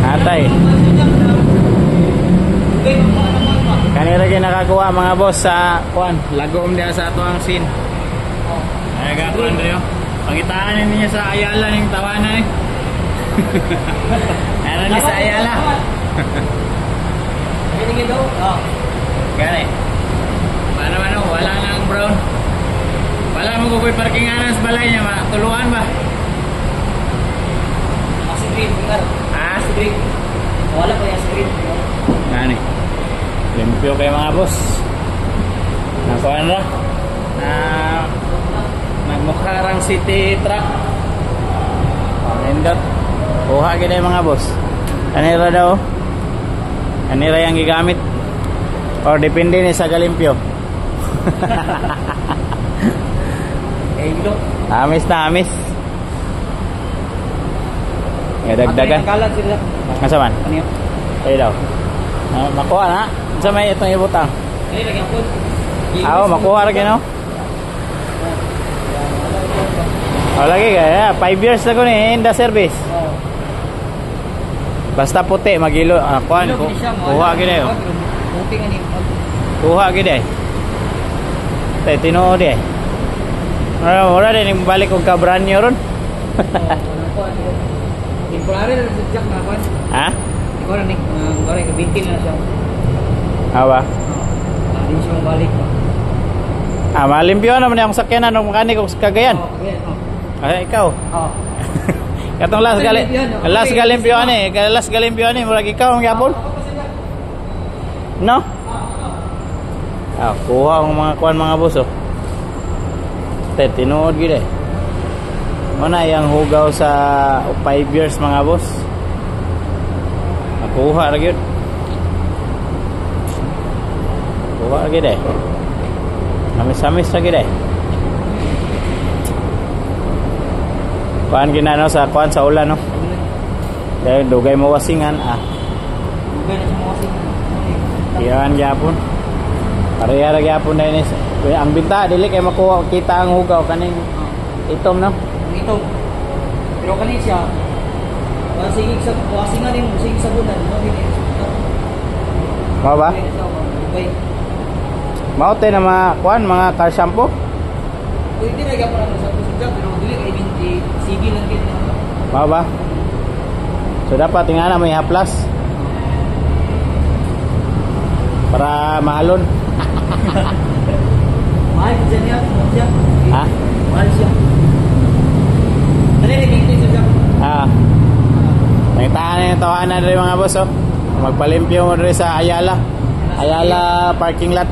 Natay. Kanira kayo nakakuha mga boss sa kuan. Lagom dia sa ato ang scene. Ay gato Andreo. Pagitaan niya sa Ayala ning tawana eh. Ano ni sa Ayala? Ini daw. Oh. Gani. Ano wala na ang brown. Wala mo ko parkingan sa balay niya, tuluan ba? Masih green benar. Ah, Green. Wala pa yung screen. Gani. Limpyo kayo mga boss. Nakuha na. Nagmukharang city truck. Pangindot. Kuha kita yung mga boss. Kanira daw. Kanira yung gigamit. Or depende ni sa galimpyo. Amis na amis. Dagdagan. Kalat sila. Masaman? Ano? Ay daw. Makuha na. Sa may itong ibutang. Ay lagi po. Makuha lagi no. Lagi kaya 5 years na ko ni in the service. Basta puti magilo kuan kuha gid ayo. Kuha gid ay. Tay tinuod eh. Ora din balik og kabran niyo ron. Temporary na sejak na kuan. Ha? Ikaw na ning gore ka bintil na siya. Awa. Hindi siya balik. Malimpyo naman yung sakyanan ng mekanik kung kagayan. Ay, ikaw. Oo. Katong last galimpyo ani, last galimpyo ani murag ikaw ang gyapon. No? Kuha ang mga kuan mga boss oh. Tinuod gid eh. Mana yang hugaw sa 5 years mga boss. Nakuha ra gyud. Kuha ra gyud eh. Namis-amis ra gyud eh. Kuan ginano sa kuan sa ulan no. Dahil dugay mo wasingan Dugay na sa wasingan. Iyan gyapon. Pareha ra gyapon dai ni. Ang binta dili kay makuha kita ang hugaw kaning itom no. Itom. Pero kani siya sige sa wasingan din sige sa bulan no dinhi. Mao ba? Mao tay na mga kuan mga car shampoo. Pwede na gyapon ang sa job pero dili kay binti sige lang gid. Mao ba? So dapat tingana may haplas. Para mahalon. Mahal siya. Ha? Mahal siya. Dali binti sa job. Nagtahan yung tawanan rin mga boss oh. Magpalimpyo mo rin sa Ayala parking lot.